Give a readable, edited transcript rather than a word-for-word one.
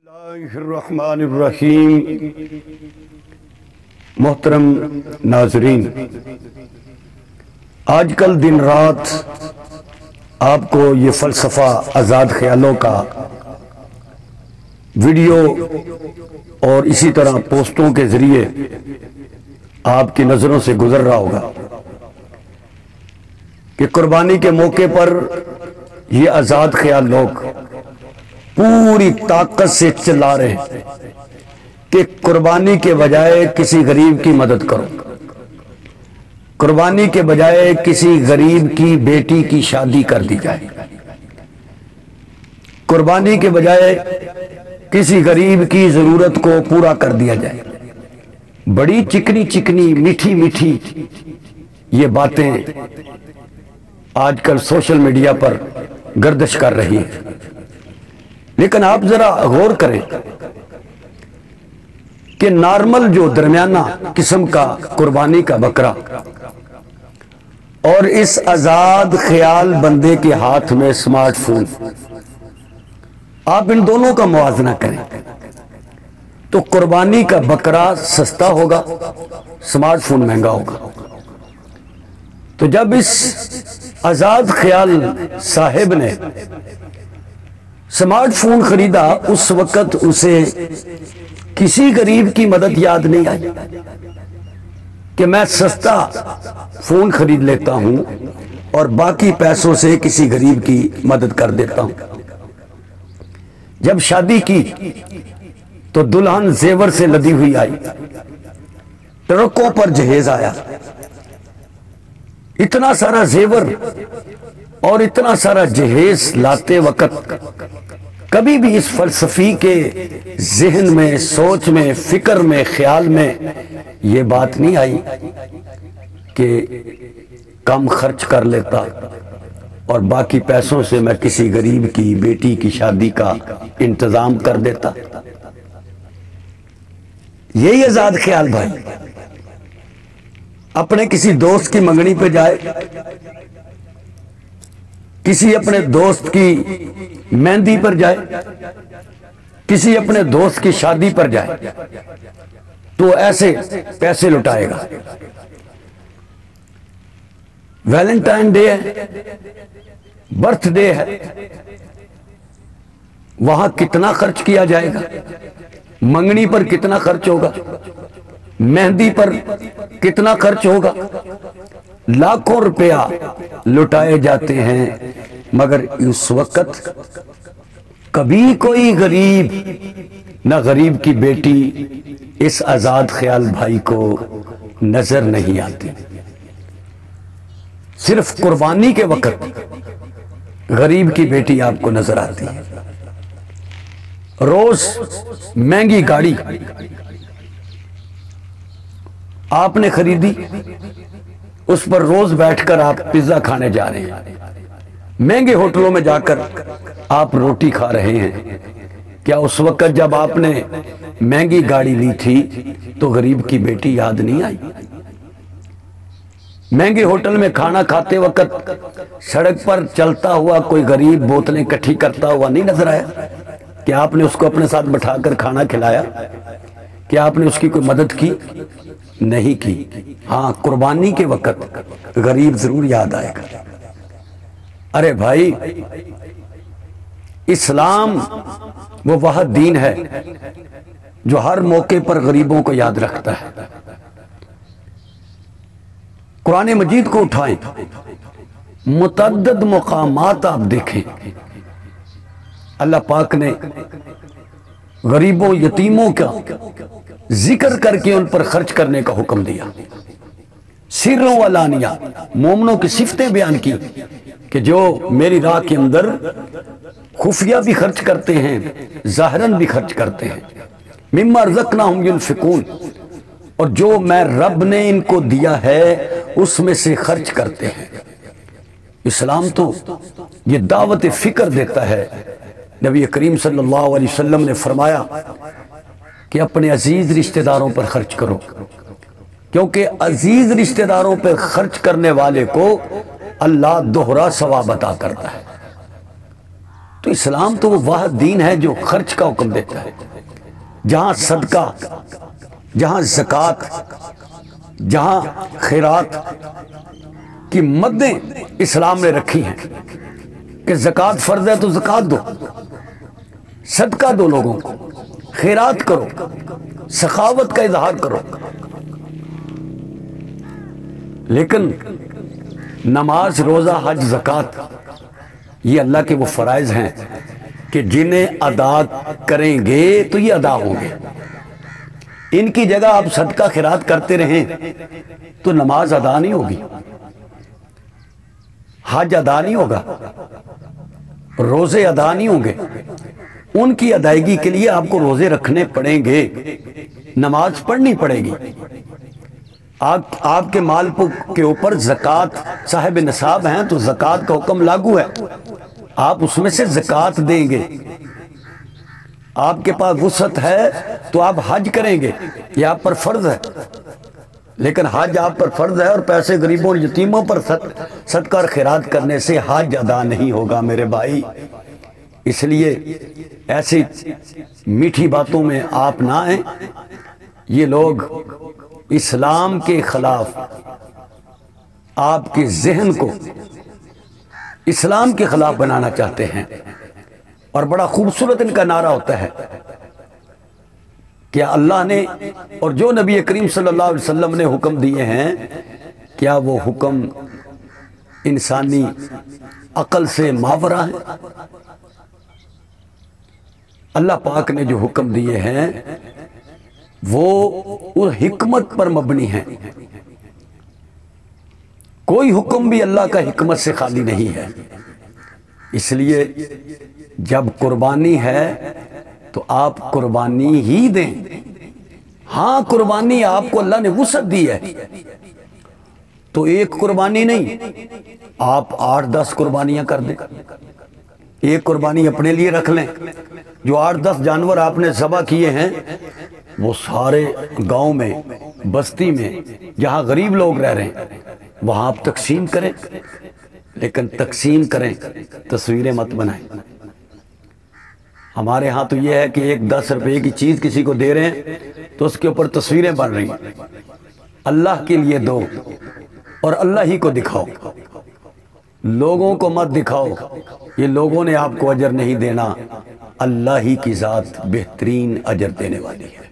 اللہ الرحمن الرحیم۔ محترم ناظرین، آج کل دن رات آپ کو یہ فلسفہ آزاد خیالوں کا ویڈیو اور اسی طرح پوسٹوں کے ذریعے آپ کی نظروں سے گزر رہا ہوگا کہ قربانی کے موقع پر یہ آزاد خیال لوگ پوری طاقت سے چلا رہے ہیں کہ قربانی کے بجائے کسی غریب کی مدد کرو، قربانی کے بجائے کسی غریب کی بیٹی کی شادی کر دی جائے، قربانی کے بجائے کسی غریب کی ضرورت کو پورا کر دیا جائے۔ بڑی چکنی چکنی میٹھی میٹھی یہ باتیں آج کل سوشل میڈیا پر گردش کر رہی ہیں، لیکن آپ ذرا غور کریں کہ نارمل جو درمیانہ قسم کا قربانی کا بکرا اور اس آزاد خیال بندے کے ہاتھ میں سمارٹ فون، آپ ان دونوں کا موازنہ کریں تو قربانی کا بکرا سستا ہوگا، سمارٹ فون مہنگا ہوگا۔ تو جب اس آزاد خیال صاحب نے سمارٹ فون خریدا، اس وقت اسے کسی غریب کی مدد یاد نہیں آئی کہ میں سستا فون خرید لیتا ہوں اور باقی پیسوں سے کسی غریب کی مدد کر دیتا ہوں۔ جب شادی کی تو دلہن زیور سے لدی ہوئی آئی، ٹرکوں پر جہیز آیا، اتنا سارا زیور اور اتنا سارا جہیز لاتے وقت کبھی بھی اس فلسفی کے ذہن میں، سوچ میں، فکر میں، خیال میں یہ بات نہیں آئی کہ کم خرچ کر لیتا اور باقی پیسوں سے میں کسی غریب کی بیٹی کی شادی کا انتظام کر دیتا۔ یہی آزاد خیال بھائی، اپنے کسی دوست کی منگنی پہ جائے، کسی اپنے دوست کی مہندی پر جائے، کسی اپنے دوست کی شادی پر جائے تو ایسے پیسے لٹائے گا۔ ویلنٹائن ڈے ہے، برتھ ڈے ہے، وہاں کتنا خرچ کیا جائے گا، منگنی پر کتنا خرچ ہوگا، مہندی پر کتنا خرچ ہوگا، لاکھوں روپیہ لٹائے جاتے ہیں، مگر اس وقت کبھی کوئی غریب نہ غریب کی بیٹی اس آزاد خیال بھائی کو نظر نہیں آتی۔ صرف قربانی کے وقت غریب کی بیٹی آپ کو نظر آتی ہے۔ روز مہنگی گاڑی آپ نے خریدی، اس پر روز بیٹھ کر آپ پیزا کھانے جا رہے ہیں، مہنگے ہوٹلوں میں جا کر آپ روٹی کھا رہے ہیں۔ کیا اس وقت جب آپ نے مہنگی گاڑی لی تھی تو غریب کی بیٹی یاد نہیں آئی؟ مہنگے ہوٹل میں کھانا کھاتے وقت سڑک پر چلتا ہوا کوئی غریب بوتلیں اکٹھی کرتا ہوا نہیں نظر آیا؟ کیا آپ نے اس کو اپنے ساتھ بٹھا کر کھانا کھلایا؟ کیا آپ نے اس کی کوئی مدد کی؟ نہیں کی۔ ہاں، قربانی کے وقت غریب ضرور یاد آئے گا۔ ارے بھائی، اسلام وہ واحد دین ہے جو ہر موقع پر غریبوں کو یاد رکھتا ہے۔ قرآن مجید کو اٹھائیں، متعدد مقامات آپ دیکھیں، اللہ پاک نے غریبوں یتیموں کا ذکر کر کے ان پر خرچ کرنے کا حکم دیا۔ سروں علانیہ مومنوں کی صفتیں بیان کی کہ جو میری راہ کے اندر خفیہ بھی خرچ کرتے ہیں، ظاہراً بھی خرچ کرتے ہیں، مما رزقناہم ینفقون، اور جو میں رب نے ان کو دیا ہے اس میں سے خرچ کرتے ہیں۔ اسلام تو یہ دعوت فکر دیتا ہے۔ نبی کریم صلی اللہ علیہ وسلم نے فرمایا کہ اپنے عزیز رشتہ داروں پر خرچ کرو، کیونکہ عزیز رشتہ داروں پر خرچ کرنے والے کو اللہ دوہرا ثواب عطا کرتا ہے۔ تو اسلام تو وہ واحد دین ہے جو خرچ کا حکم دیتا ہے، جہاں صدقہ، جہاں زکوٰۃ، جہاں خیرات کی مدیں اسلام نے رکھی ہیں کہ زکوٰۃ فرض ہے تو زکوٰۃ دو، صدقہ دو، لوگوں کو خیرات کرو، سخاوت کا اظہار کرو۔ لیکن نماز، روزہ، حج، زکوٰۃ یہ اللہ کے وہ فرائض ہیں کہ جنہیں ادا کریں گے تو یہ ادا ہوں گے۔ ان کی جگہ آپ صدقہ خیرات کرتے رہیں تو نماز ادا نہیں ہوگی، حج ادا نہیں ہوگا، روزے ادا نہیں ہوں گے۔ ان کی ادائیگی کے لیے آپ کو روزے رکھنے پڑیں گے، نماز پڑھنی پڑے گی۔ آپ کے مال کے اوپر زکوٰۃ صاحب نصاب ہیں تو زکوٰۃ کا حکم لاگو ہے، آپ اس میں سے زکوٰۃ دیں گے۔ آپ کے پاس وسعت ہے تو آپ حج کریں گے، یہ آپ پر فرض ہے۔ لیکن حج آپ پر فرض ہے اور پیسے غریبوں اور یتیموں پر صدقہ اور خیرات کرنے سے حج ادا نہیں ہوگا میرے بھائی۔ اس لیے ایسی میٹھی باتوں میں آپ نہ آئیں۔ یہ لوگ اسلام کے خلاف آپ کے ذہن کو اسلام کے خلاف بنانا چاہتے ہیں، اور بڑا خوبصورت ان کا نعرہ ہوتا ہے کیا اللہ نے اور جو نبی کریم صلی اللہ علیہ وسلم نے حکم دیے ہیں کیا وہ حکم انسانی عقل سے ماورا ہے؟ اللہ پاک نے جو حکم دیے ہیں وہ حکمت پر مبنی ہیں۔ کوئی حکم بھی اللہ کا حکمت سے خالی نہیں ہے۔ اس لیے جب قربانی ہے تو آپ قربانی ہی دیں۔ ہاں قربانی آپ کو اللہ نے وسعت دی ہے تو ایک قربانی نہیں، آپ 8-10 قربانیاں کر دیں۔ ایک قربانی اپنے لیے رکھ لیں، جو 8-10 جانور آپ نے ذبح کیے ہیں وہ سارے گاؤں میں، بستی میں، جہاں غریب لوگ رہ رہے ہیں وہاں آپ تقسیم کریں، لیکن تقسیم کریں، تصویریں مت بنائیں۔ ہمارے ہاں تو یہ ہے کہ ایک 10 روپے کی چیز کسی کو دے رہے ہیں تو اس کے اوپر تصویریں بن رہی ہیں۔ اللہ کے لیے دو اور اللہ ہی کو دکھاؤ، لوگوں کو مت دکھاؤ۔ یہ لوگوں نے آپ کو اجر نہیں دینا، اللہ ہی کی ذات بہترین اجر دینے والی ہے۔